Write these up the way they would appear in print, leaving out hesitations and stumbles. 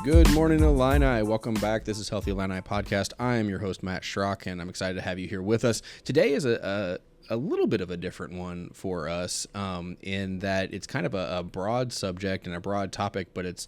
Good morning, Illini. Welcome back. This is Healthy Illini Podcast. I am your host, Matt Schrock, and I'm excited to have you here with us. Today is a little bit of a different one for us in that it's kind of a broad subject and a broad topic, but it's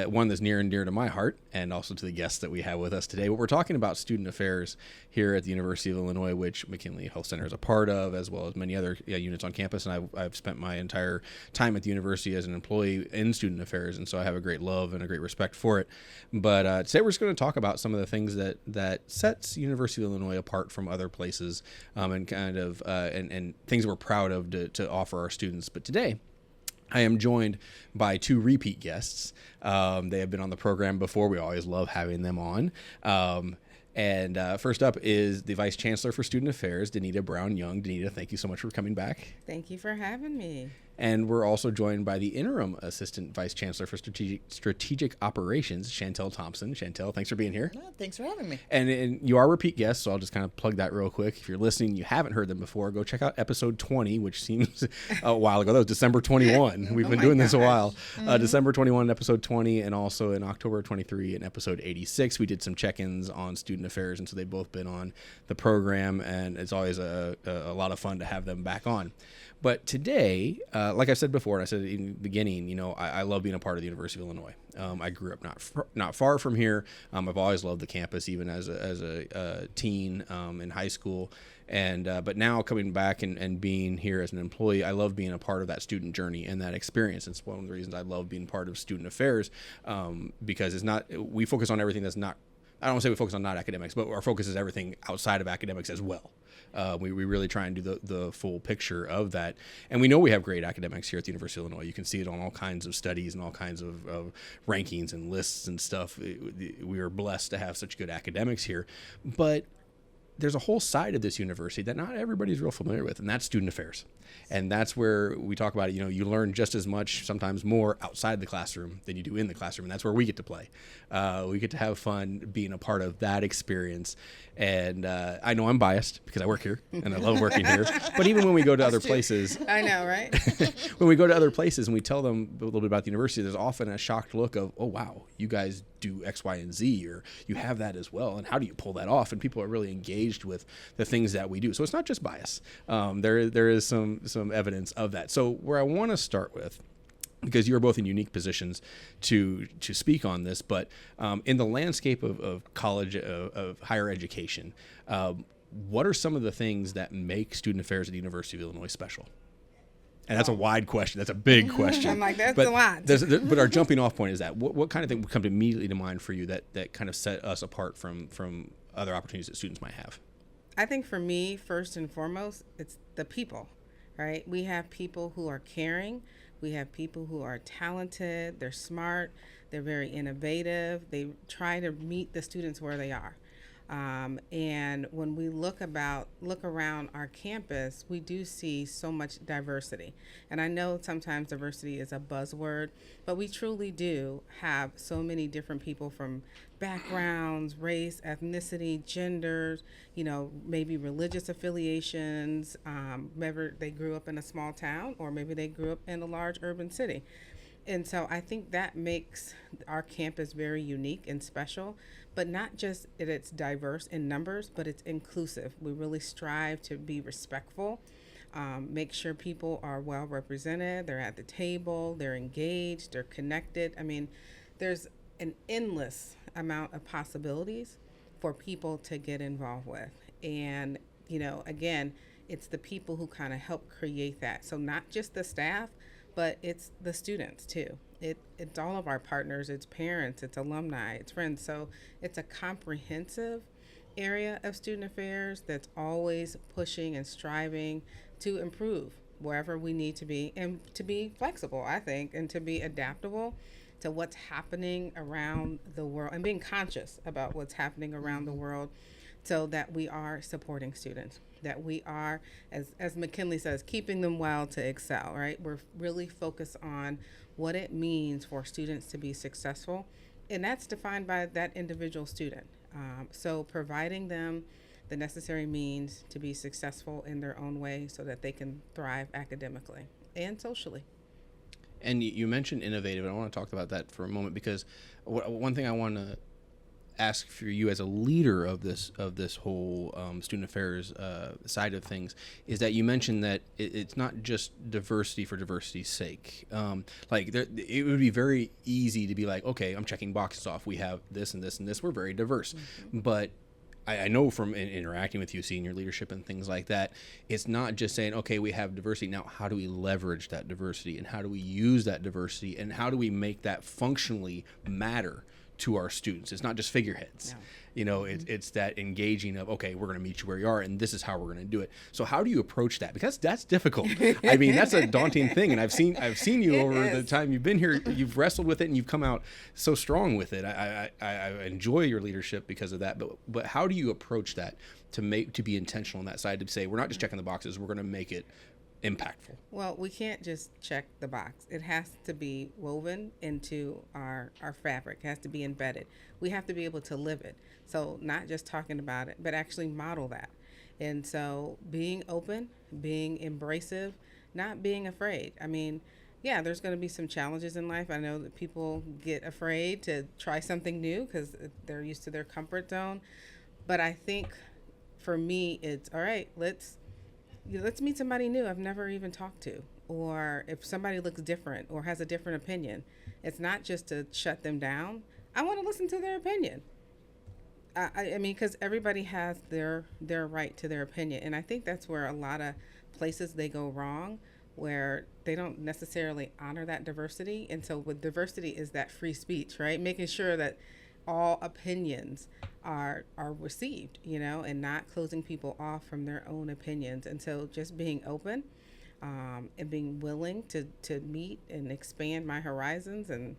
one that's near and dear to my heart and also to the guests that we have with us today. But we're talking about student affairs here at the University of Illinois, which McKinley Health Center is a part of, as well as many other units on campus. And I've spent my entire time at the university as an employee in student affairs, and so I have a great love and a great respect for it. But today we're just going to talk about some of the things that sets University of Illinois apart from other places and kind of and things we're proud of to offer our students. But today, I am joined by two repeat guests. They have been on the program before. We always love having them on. And first up is the Vice Chancellor for Student Affairs, Danita Brown-Young. Danita, thank you so much for coming back. Thank you for having me. And we're also joined by the Interim Assistant Vice Chancellor for Strategic Operations, Chantel Thompson. Chantel, thanks for being here. No, thanks for having me. And you are repeat guests, so I'll just kind of plug that real quick. If you're listening, you haven't heard them before, go check out episode 20, which seems a while ago. That was December 21. We've been doing this a while. December 21, episode 20, and also in October 23 in episode 86. We did some check-ins on student affairs, and so they've both been on the program, and it's always a lot of fun to have them back on. But today, like I said before, and I said in the beginning, I love being a part of the University of Illinois. I grew up not far from here. I've always loved the campus, even as a teen in high school. And but now coming back and being here as an employee, I love being a part of that student journey and that experience. It's one of the reasons I love being part of student affairs because we focus on everything that's not. I don't want to say we focus on not academics, but our focus is everything outside of academics as well. We really try and do the full picture of that. And we know we have great academics here at the University of Illinois. You can see it on all kinds of studies and all kinds of rankings and lists and stuff. We are blessed to have such good academics here. But there's a whole side of this university that not everybody's real familiar with, and that's student affairs. And that's where we talk about it. You learn just as much, sometimes more, outside the classroom than you do in the classroom. And that's where we get to play. We get to have fun being a part of that experience. And I know I'm biased because I work here and I love working here. But even when we go to other places. I know, right? When we go to other places and we tell them a little bit about the university, there's often a shocked look of, oh, wow, you guys do X, Y, and Z, or you have that as well. And how do you pull that off? And people are really engaged with the things that we do. So it's not just bias. There is some evidence of that. So where I want to start with, because you're both in unique positions to speak on this, but in the landscape of college, of higher education, what are some of the things that make student affairs at the University of Illinois special? And that's a wide question. That's a big question. I'm like, that's a lot. But our jumping off point is that what kind of thing would come immediately to mind for you that kind of set us apart from other opportunities that students might have? I think for me, first and foremost, it's the people, right? We have people who are caring. We have people who are talented. They're smart. They're very innovative. They try to meet the students where they are. And when we look around our campus, we do see so much diversity. And I know sometimes diversity is a buzzword, but we truly do have so many different people from backgrounds, race, ethnicity, genders, maybe religious affiliations, whether they grew up in a small town or maybe they grew up in a large urban city. And so I think that makes our campus very unique and special, but not just that it's diverse in numbers, but it's inclusive. We really strive to be respectful, make sure people are well represented, they're at the table, they're engaged, they're connected. I mean, there's an endless amount of possibilities for people to get involved with. And, again, it's the people who kind of help create that. So not just the staff, but it's the students too. It's all of our partners, it's parents, it's alumni, it's friends. So it's a comprehensive area of student affairs that's always pushing and striving to improve wherever we need to be, and to be flexible, I think, and to be adaptable to what's happening around the world and being conscious about what's happening around the world, so that we are supporting students, that we are, as McKinley says, keeping them well to excel, right? We're really focused on what it means for students to be successful, and that's defined by that individual student. So providing them the necessary means to be successful in their own way so that they can thrive academically and socially. And you mentioned innovative, and I want to talk about that for a moment, because one thing I want to ask for you as a leader of this whole student affairs side of things is that you mentioned that it's not just diversity for diversity's sake. It would be very easy to be like, okay, I'm checking boxes off. We have this and this and this. We're very diverse. Mm-hmm. But I know from interacting with you, seeing your leadership and things like that, it's not just saying, okay, we have diversity. Now, how do we leverage that diversity, and how do we use that diversity, and how do we make that functionally matter to our students? It's not just figureheads. No. You know, it's that engaging of, okay, we're going to meet you where you are, and this is how we're going to do it. So how do you approach that? Because that's difficult. I mean, that's a daunting thing, and I've seen you over the time you've been here. You've wrestled with it, and you've come out so strong with it. I enjoy your leadership because of that. But how do you approach that to be intentional on that side, to say we're not just checking the boxes, we're going to make it impactful? Well, we can't just check the box. It has to be woven into our fabric. It has to be embedded. We have to be able to live it. So not just talking about it, but actually model that. And so being open, being embracive, not being afraid. I mean, yeah, there's going to be some challenges in life. I know that people get afraid to try something new because they're used to their comfort zone. But I think for me, it's all right, let's meet somebody new I've never even talked to. Or if somebody looks different or has a different opinion, it's not just to shut them down. I want to listen to their opinion. I mean, because everybody has their right to their opinion. And I think that's where a lot of places they go wrong, where they don't necessarily honor that diversity. And so with diversity is that free speech, right? Making sure that all opinions are received, you know, and not closing people off from their own opinions. And so just being open and being willing to meet and expand my horizons and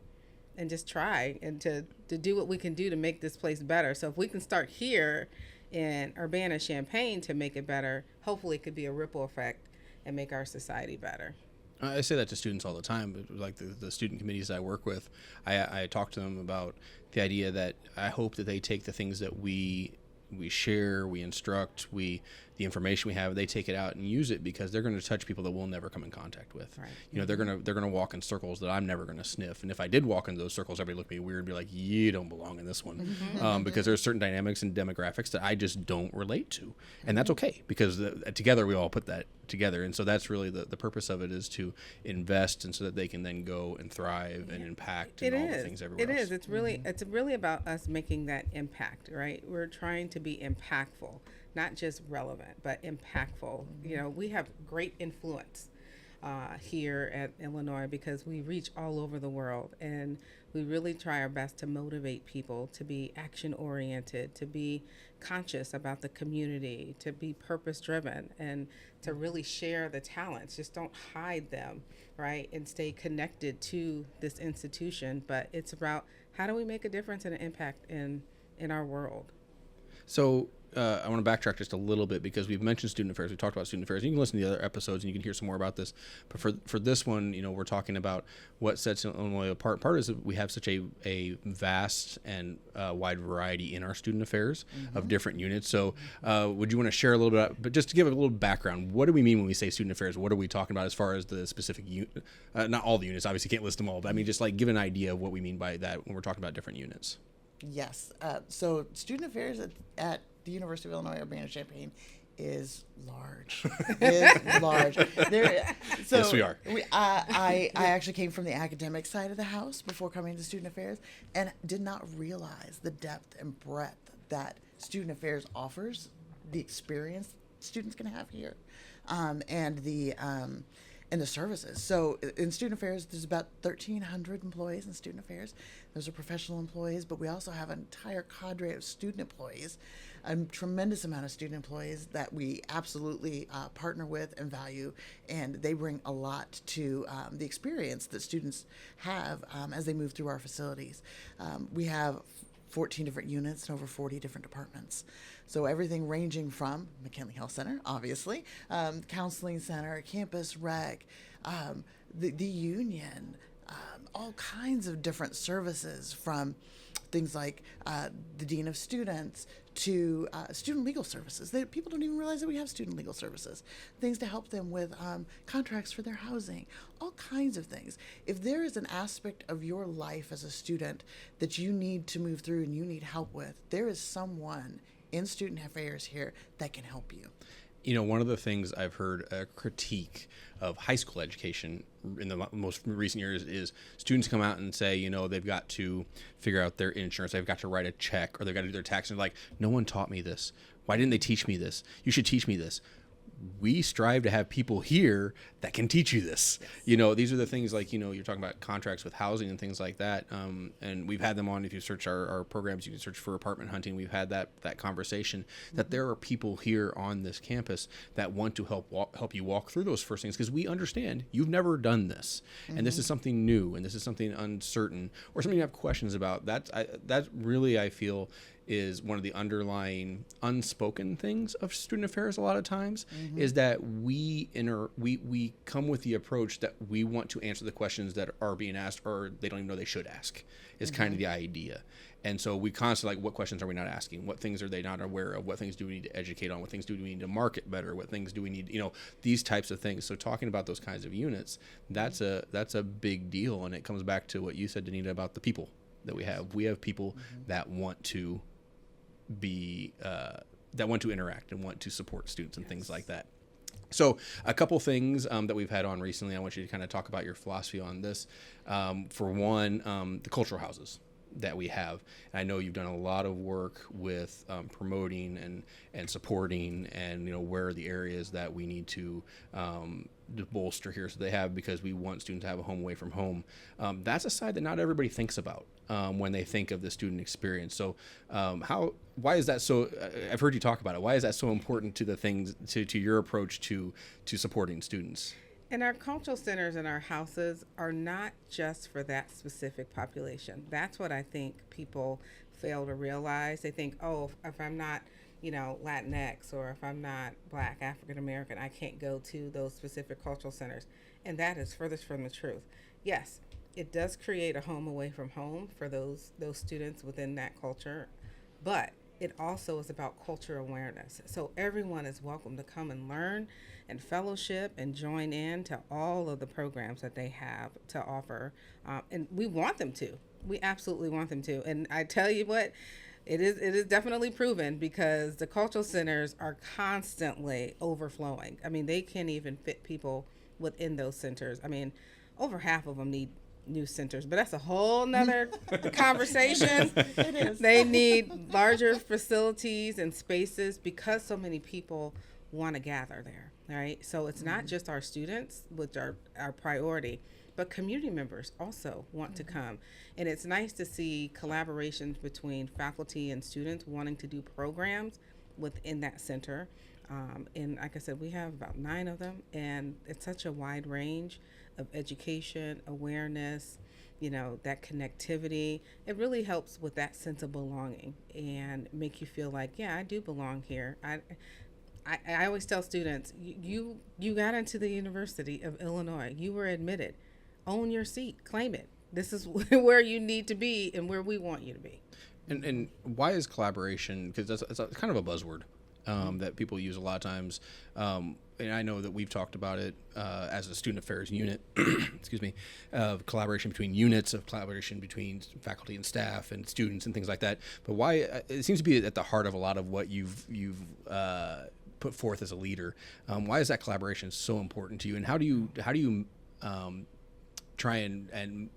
just try and to do what we can do to make this place better. So if we can start here in Urbana-Champaign to make it better, hopefully it could be a ripple effect and make our society better. I say that to students all the time, but like the student committees I work with, I talk to them about the idea that I hope that they take the things that we share, we instruct, the information we have, they take it out and use it, because they're going to touch people that we'll never come in contact with. Right. You know, they're going to walk in circles that I'm never going to sniff. And if I did walk into those circles, everybody look at me weird and be like, you don't belong in this one. Because there's certain dynamics and demographics that I just don't relate to. And that's okay, because together we all put that together. And so that's really the purpose of it, is to invest, and so that they can then go and thrive and impact and all the things everywhere else. It's really about us making that impact, right? We're trying to be impactful, not just relevant, but impactful. You know, we have great influence here at Illinois because we reach all over the world, and we really try our best to motivate people to be action-oriented, to be conscious about the community, to be purpose-driven, and to really share the talents. Just don't hide them, right? And stay connected to this institution. But it's about how do we make a difference and an impact in our world. So I want to backtrack just a little bit, because we've mentioned student affairs. We've talked about student affairs. You can listen to the other episodes and you can hear some more about this. But for this one, you know, we're talking about what sets Illinois apart. Part is that we have such a vast and wide variety in our student affairs of different units. So would you want to share a little bit, but just to give a little background, what do we mean when we say student affairs? What are we talking about as far as the specific unit? Not all the units, obviously can't list them all, but I mean, just like give an idea of what we mean by that when we're talking about different units. Yes. So student affairs at the University of Illinois Urbana-Champaign is large. Yes, we are. I actually came from the academic side of the house before coming to student affairs, and did not realize the depth and breadth that student affairs offers, the experience students can have here, and the services. So in student affairs, there's about 1,300 employees in student affairs. Those are professional employees, but we also have an entire cadre of student employees, a tremendous amount of student employees that we absolutely partner with and value, and they bring a lot to the experience that students have as they move through our facilities. We have 14 different units and over 40 different departments. So everything ranging from McKinley Health Center, obviously, counseling center, campus rec, the union, all kinds of different services, from things like the dean of students to student legal services. People don't even realize that we have student legal services. Things to help them with contracts for their housing, all kinds of things. If there is an aspect of your life as a student that you need to move through and you need help with, there is someone in student affairs here that can help you. You know, one of the things I've heard a critique of high school education in the most recent years is students come out and say, you know, they've got to figure out their insurance, they've got to write a check, or they've got to do their taxes. And they're like, no one taught me this. Why didn't they teach me this? You should teach me this. We strive to have people here that can teach you this. Yes. You know, these are the things like, you know, you're talking about contracts with housing and things like that. And we've had them on. If you search our programs, you can search for apartment hunting. We've had that conversation that there are people here on this campus that want to help you walk through those first things, because we understand you've never done this, and this is something new, and this is something uncertain, or something you have questions about. That really, I feel, is one of the underlying unspoken things of student affairs a lot of times, is that we come with the approach that we want to answer the questions that are being asked, or they don't even know they should ask, is kind of the idea. And so we constantly, like, what questions are we not asking? What things are they not aware of? What things do we need to educate on? What things do we need to market better? What things do we need, you know, these types of things. So talking about those kinds of units, that's a big deal. And it comes back to what you said, Danita, about the people that we have. We have people that want to that want to interact and want to support students and things like that. So a couple things that we've had on recently, I want you to kind of talk about your philosophy on this. For one, the cultural houses that we have. And I know you've done a lot of work with promoting and supporting, and, you know, where are the areas that we need to bolster here, so they have, because we want students to have a home away from home. That's a side that not everybody thinks about when they think of the student experience. So why is that so? I've heard you talk about it. Why is that so important to the things, to your approach to supporting students? And our cultural centers and our houses are not just for that specific population. That's what I think people fail to realize. They think, oh, if I'm not, you know, Latinx, or if I'm not Black, African American, I can't go to those specific cultural centers. And that is furthest from the truth. Yes, it does create a home away from home for those students within that culture, but it also is about culture awareness. So everyone is welcome to come and learn and fellowship and join in to all of the programs that they have to offer. And we want them to. We absolutely want them to. And I tell you what, it is definitely proven, because the cultural centers are constantly overflowing. I mean, they can't even fit people within those centers. I mean, over half of them need new centers, but that's a whole nother conversation. It is. They need larger facilities and spaces, because so many people want to gather there, right? So it's not just our students, which are our priority, but community members also want to come. And it's nice to see collaborations between faculty and students wanting to do programs within that center. And like I said, we have about 9 of them, and it's such a wide range of education, awareness, you know, that connectivity. It really helps with that sense of belonging and make you feel like, yeah, I do belong here. I always tell students, you got into the University of Illinois. You were admitted. Own your seat. Claim it. This is where you need to be and where we want you to be. And why is collaboration? Because it's kind of a buzzword that people use a lot of times. And I know that we've talked about it as a student affairs unit, excuse me, of collaboration between units, of collaboration between faculty and staff and students and things like that. But why, it seems to be at the heart of a lot of what you've put forth as a leader. Why is that collaboration so important to you, and how do you try and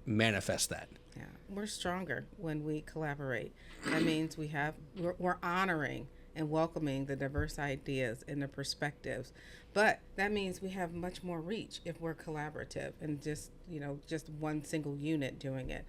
manifest that? Yeah, we're stronger when we collaborate. That means we're honoring and welcoming the diverse ideas and the perspectives, but that means we have much more reach if we're collaborative and just one single unit doing it.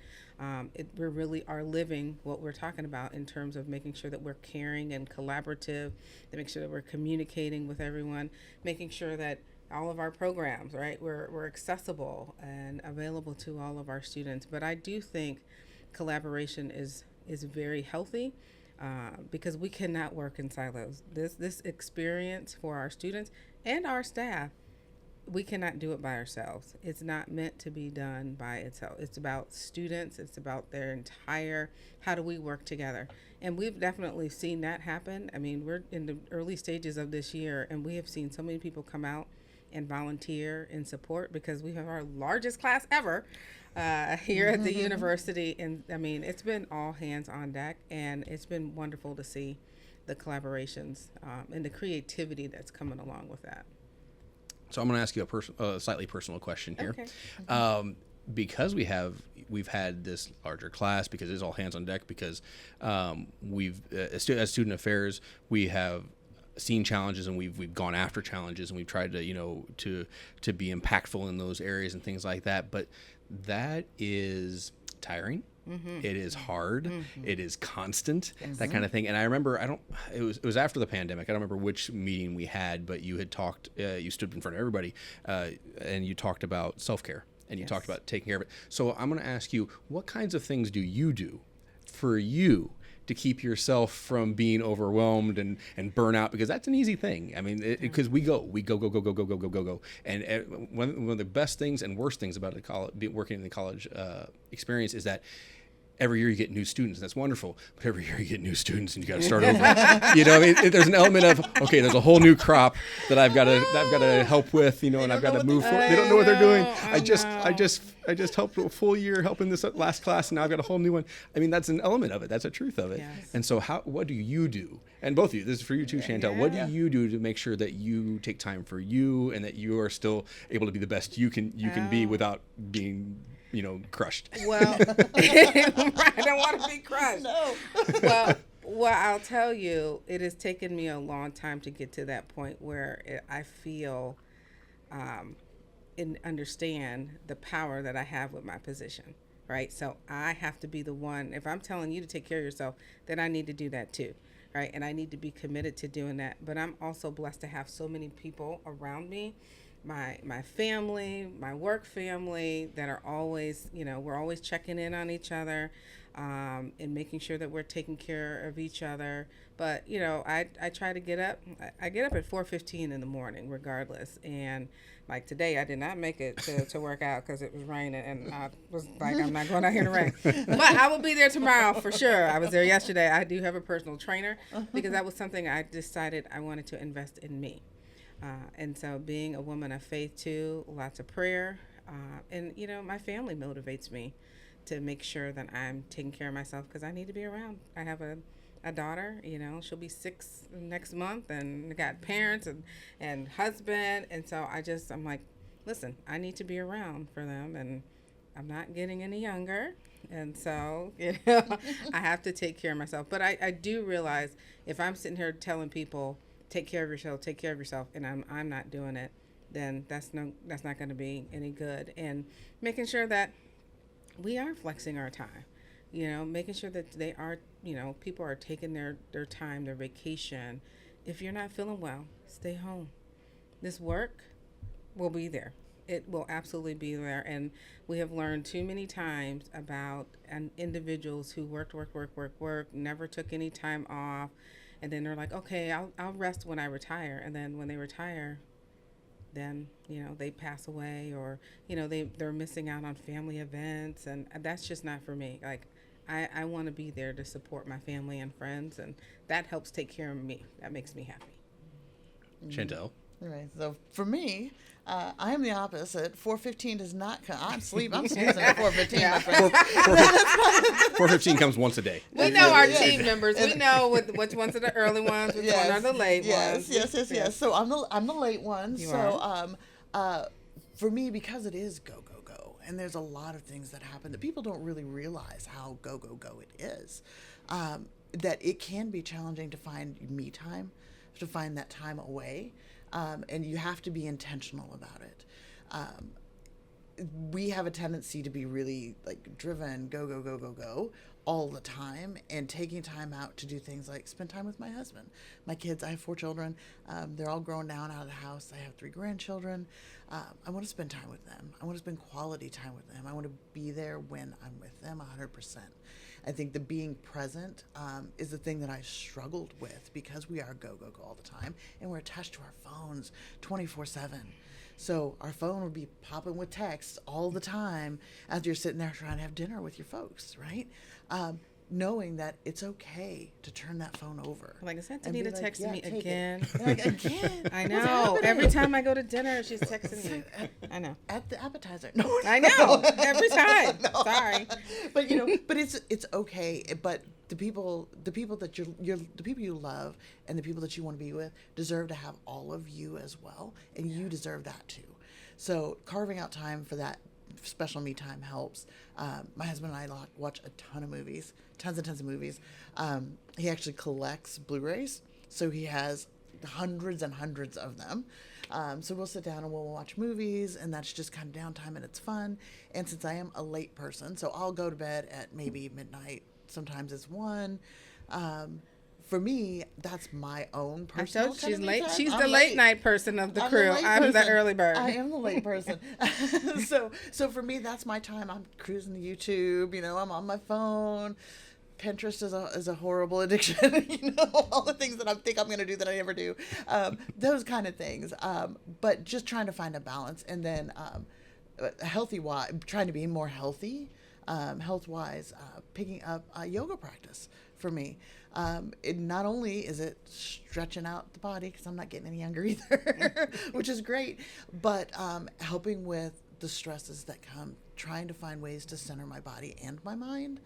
We really are living what we're talking about in terms of making sure that we're caring and collaborative, to make sure that we're communicating with everyone, making sure that all of our programs, right, we're accessible and available to all of our students. But I do think collaboration is very healthy, because we cannot work in silos. This experience for our students and our staff we cannot do it by ourselves. It's not meant to be done by itself. It's about students. It's about their entire, how do we work together? And we've definitely seen that happen. I mean, we're in the early stages of this year, and we have seen so many people come out and volunteer in support, because we have our largest class ever here at the university. And I mean, it's been all hands on deck, and it's been wonderful to see the collaborations and the creativity that's coming along with that. So I'm going to ask you a slightly personal question here. Okay. Because we've had this larger class, because it's all hands on deck, because as student affairs, we have seen challenges, and we've gone after challenges, and we've tried to to be impactful in those areas and things like that. But that is tiring. It is hard. It is constant, that kind of thing. And I remember, it was after the pandemic. I don't remember which meeting we had, but you had talked, you stood in front of everybody, and you talked about self-care, and you talked about taking care of it. So I'm going to ask you, what kinds of things do you do for you to keep yourself from being overwhelmed and burn out? Because that's an easy thing. I mean, because we go. And one of the best things and worst things about working in the college experience is that every year you get new students. That's wonderful. But every year you get new students, and you got to start over. I mean, there's an element of, okay, there's a whole new crop that I've got to help with, and I've got to move forward. They don't know what they're doing. I just helped a full year helping this last class, and now I've got a whole new one. I mean, that's an element of it. That's a truth of it. Yes. And so what do you do? And both of you, this is for you too, Chantel. What do you do to make sure that you take time for you, and that you are still able to be the best you can be without being crushed? Well, I don't want to be crushed. No. Well, I'll tell you, it has taken me a long time to get to that point where I feel and understand the power that I have with my position, right? So I have to be the one. If I'm telling you to take care of yourself, then I need to do that too, right? And I need to be committed to doing that. But I'm also blessed to have so many people around me, my family, my work family, that are always, we're always checking in on each other, and making sure that we're taking care of each other. But, I try to get up. I get up at 4:15 in the morning regardless. And like today, I did not make it to work out because it was raining, and I was like, I'm not going out here in the rain. But I will be there tomorrow for sure. I was there yesterday. I do have a personal trainer, because that was something I decided I wanted to invest in me. And so being a woman of faith too, lots of prayer, and my family motivates me to make sure that I'm taking care of myself, because I need to be around. I have a daughter, she'll be 6 next month, and I got parents and husband, and so I'm like, listen, I need to be around for them, and I'm not getting any younger, and so I have to take care of myself. But I do realize, if I'm sitting here telling people, take care of yourself, and I'm not doing it, then that's not going to be any good. And making sure that we are flexing our time, making sure that they are, people are taking their time, their vacation. If you're not feeling well, stay home. This work will be there. It will absolutely be there. And we have learned too many times about individuals who worked, never took any time off. And then they're like, okay, I'll rest when I retire. And then when they retire, then, they pass away, or, they're missing out on family events. And that's just not for me. Like, I want to be there to support my family and friends. And that helps take care of me. That makes me happy. Chantel? Right. So for me, I am the opposite. 4:15 does not come. I'm snoozing at 4:15, my friend. 4:15 comes once a day. We know our team members. We know which ones are the early ones, which ones are the late ones. Yes. So I'm the late one. You so for me, because it is go, and there's a lot of things that happen that people don't really realize how go it is, that it can be challenging to find me time, to find that time away. And you have to be intentional about it. We have a tendency to be really driven, go all the time, and taking time out to do things like spend time with my husband. My kids, I have 4 children. They're all grown down out of the house. I have 3 grandchildren. I want to spend time with them. I want to spend quality time with them. I want to be there when I'm with them 100%. I think the being present is the thing that I struggled with, because we are go all the time, and we're attached to our phones 24/7. So our phone would be popping with texts all the time as you're sitting there trying to have dinner with your folks, right? Knowing that it's okay to turn that phone over. Like, is that and be Danita like, texting me take it. again? Like, again? I What's know. happening? Every time I go to dinner, she's texting me. I know. At the appetizer. No, I know. Every time. No. Sorry. But but it's okay. But the people that the people you love and the people that you want to be with deserve to have all of you as well, and you deserve that too. So carving out time for that special me time helps. My husband and I watch a ton of movies, tons and tons of movies. He actually collects Blu-rays, so he has hundreds and hundreds of them. So we'll sit down and we'll watch movies, and that's just kind of downtime, and it's fun. And since I am a late person, so I'll go to bed at maybe midnight. Sometimes it's 1. For me, that's my own personal. I told you she's late. time. She's I'm the late night person of the crew. I'm the early bird. I am the late person. So for me, that's my time. I'm cruising the YouTube. I'm on my phone. Pinterest is a horrible addiction. All the things that I think I'm going to do that I never do. Those kind of things. But just trying to find a balance, and then trying to be more healthy, health-wise, picking up yoga practice for me. It not only is it stretching out the body, because I'm not getting any younger either, which is great, but helping with the stresses that come, trying to find ways to center my body and my mind,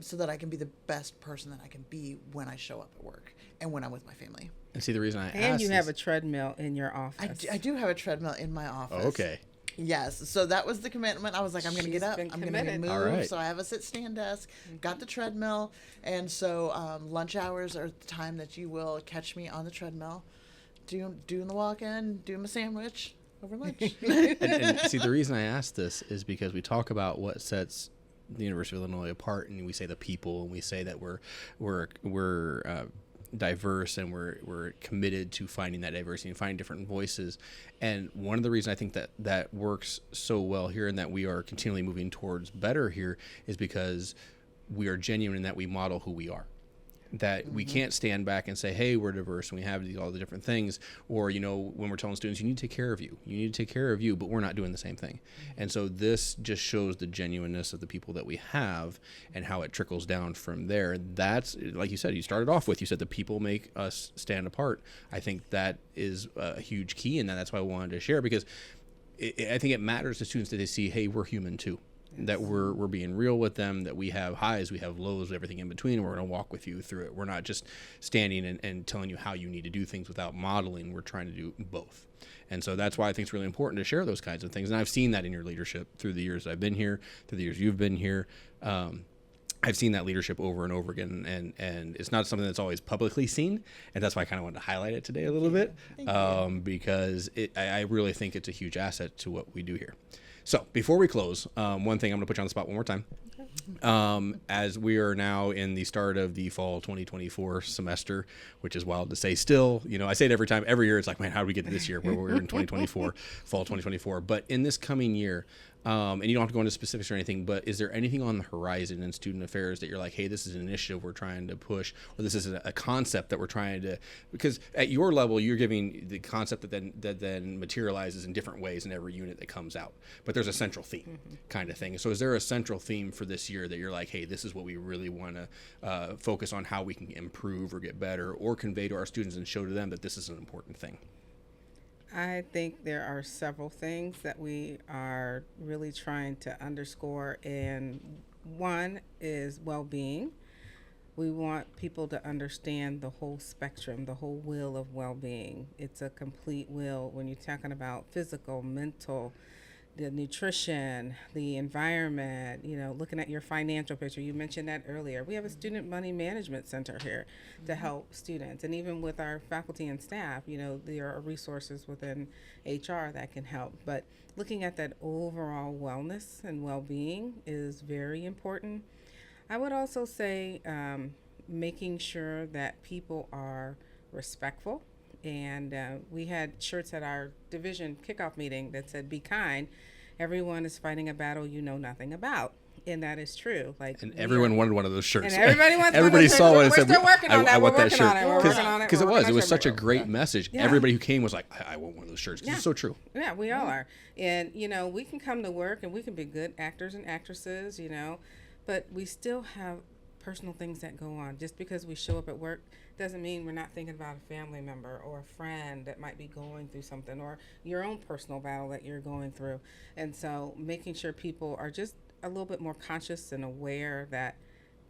so that I can be the best person that I can be when I show up at work and when I'm with my family. And see, the reason I asked, and you have a treadmill in your office. I do have a treadmill in my office. Oh, okay. Yes, so that was the commitment. I was like, I'm going to get up. I'm going to move. All right. So I have a sit-stand desk, got the treadmill, and so lunch hours are the time that you will catch me on the treadmill, doing the walk-in, doing my sandwich over lunch. and see, the reason I asked this is because we talk about what sets the University of Illinois apart, and we say the people, and we say that we're diverse, and we're committed to finding that diversity and finding different voices. And one of the reasons I think that works so well here, and that we are continually moving towards better here, is because we are genuine in that we model who we are. That we can't stand back and say, hey, we're diverse and we have all the different things. Or, when we're telling students, you need to take care of you. You need to take care of you, but we're not doing the same thing. And so this just shows the genuineness of the people that we have and how it trickles down from there. That's, like you said, you started off with, you said the people make us stand apart. I think that is a huge key, and that's why I wanted to share, because I think it matters to students that they see, hey, we're human too. That we're being real with them, that we have highs, we have lows, everything in between, and we're going to walk with you through it. We're not just standing and telling you how you need to do things without modeling. We're trying to do both. And so that's why I think it's really important to share those kinds of things. And I've seen that in your leadership through the years I've been here, through the years you've been here. I've seen that leadership over and over again, and it's not something that's always publicly seen, and that's why I kind of wanted to highlight it today a little bit, because I really think it's a huge asset to what we do here. So before we close, one thing, I'm going to put you on the spot one more time. As we are now in the start of the fall 2024 semester, which is wild to say still, I say it every year, it's like, man, how do we get to this year where we're in 2024, fall 2024? But in this coming year, and you don't have to go into specifics or anything, but is there anything on the horizon in student affairs that you're like, hey, this is an initiative we're trying to push, or this is a concept that we're trying to, because at your level, you're giving the concept that then materializes in different ways in every unit that comes out. But there's a central theme kind of thing. So is there a central theme for this year that you're like, hey, this is what we really want to focus on, how we can improve or get better or convey to our students and show to them that this is an important thing? I think there are several things that we are really trying to underscore, and one is well-being. We want people to understand the whole spectrum, the whole wheel of well-being. It's a complete wheel when you're talking about physical, mental, the nutrition, the environment, looking at your financial picture. You mentioned that earlier. We have a student money management center here to help students. And even with our faculty and staff, there are resources within HR that can help. But looking at that overall wellness and well-being is very important. I would also say making sure that people are respectful. And we had shirts at our division kickoff meeting that said, be kind. everyone is fighting a battle you know nothing about. And that is true. Like, and everyone wanted one of those shirts. And everybody wants Everybody one of those saw shirts. it and We're said, still working on that. I want We're that working shirt. on it. We're working on it. Because We're it working was on such a it. great message. Yeah. Everybody who came was like, I want one of those shirts. Yeah. It's so true. Yeah, we all are. And, you know, we can come to work and we can be good actors and actresses, you know, but we still have personal things that go on. Just because we show up at work doesn't mean we're not thinking about a family member or a friend that might be going through something, or your own personal battle that you're going through. And so making sure people are just a little bit more conscious and aware that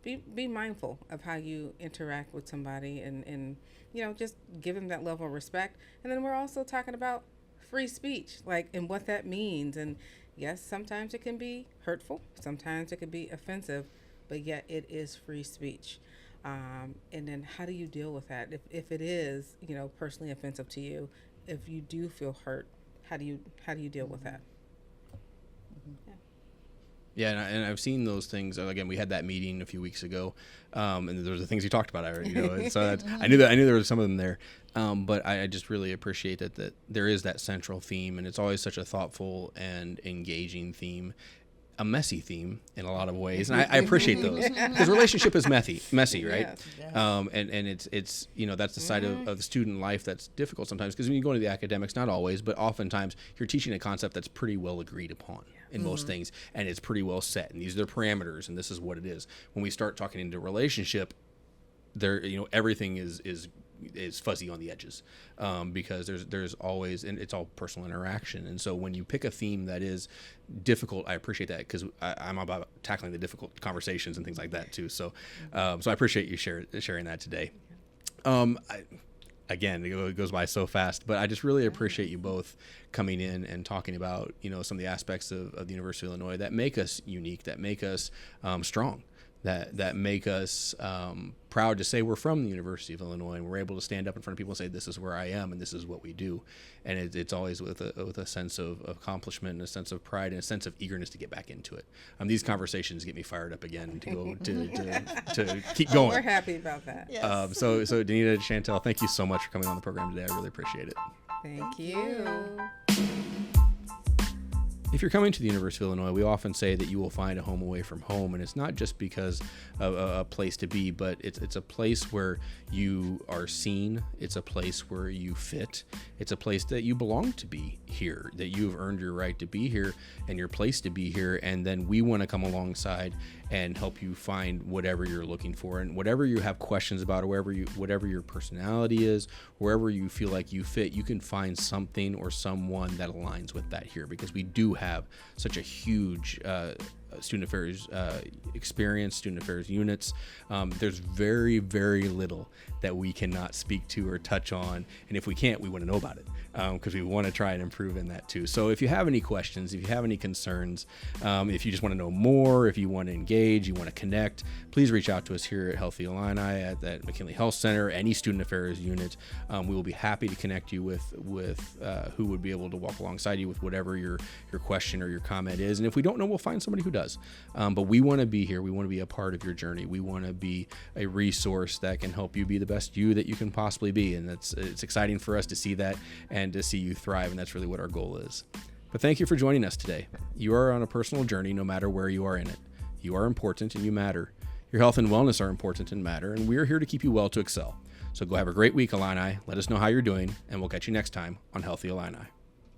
be mindful of how you interact with somebody, and you know, just give them that level of respect. And then we're also talking about free speech, like, and what that means. And yes, sometimes it can be hurtful, sometimes it can be offensive, but yet it is free speech. And then how do you deal with that? If it is, you know, personally offensive to you, if you do feel hurt, how do you deal with that? Yeah. Yeah, and I've seen those things. Again, we had that meeting a few weeks ago, and there was the things you talked about already. You know, and so I knew there was some of them there, but I just really appreciate that there is that central theme, and it's always such a thoughtful and engaging theme. A messy theme in a lot of ways, and I appreciate those, because relationship is messy, right? Yes. Yes. And it's you know, that's the side of the student life that's difficult sometimes, because when you go into the academics, not always, but oftentimes you're teaching a concept that's pretty well agreed upon in most things, and it's pretty well set, and these are the parameters, and this is what it is. When we start talking into relationship, there, you know, everything is fuzzy on the edges, because there's always, and it's all personal interaction. And so when you pick a theme that is difficult, I appreciate that, because I'm about tackling the difficult conversations and things like that too. So so I appreciate you sharing that today. Again, it goes by so fast, but I just really appreciate you both coming in and talking about, you know, some of the aspects of the University of Illinois that make us unique, that make us strong, that make us proud to say we're from the University of Illinois, and we're able to stand up in front of people and say, this is where I am and this is what we do. And it's always with a sense of accomplishment and a sense of pride and a sense of eagerness to get back into it. These conversations get me fired up again to go to keep going. We're happy about that. Yes. So Danita, Chantel, thank you so much for coming on the program today. I really appreciate it. Thank you. If you're coming to the University of Illinois, we often say that you will find a home away from home, and it's not just because of a place to be, but it's a place where you are seen. It's a place where you fit. It's a place that you belong to be here, that you've earned your right to be here and your place to be here. And then we want to come alongside and help you find whatever you're looking for, and whatever you have questions about, or whatever your personality is, wherever you feel like you fit, you can find something or someone that aligns with that here, because we do have such a huge student affairs experience, student affairs units. There's very, very little that we cannot speak to or touch on, and if we can't, we want to know about it, because we want to try and improve in that too. So if you have any questions, if you have any concerns, if you just want to know more, if you want to engage, you want to connect, please reach out to us here at Healthy Illini at McKinley Health Center, any student affairs unit. We will be happy to connect you with who would be able to walk alongside you with whatever your question or your comment is. And if we don't know, we'll find somebody who does. But we want to be here. We want to be a part of your journey. We want to be a resource that can help you be the best you that you can possibly be. And it's exciting for us to see that and to see you thrive. And that's really what our goal is. But thank you for joining us today. You are on a personal journey no matter where you are in it. You are important and you matter. Your health and wellness are important and matter. And we are here to keep you well to excel. So go have a great week, Illini. Let us know how you're doing, and we'll catch you next time on Healthy Illini.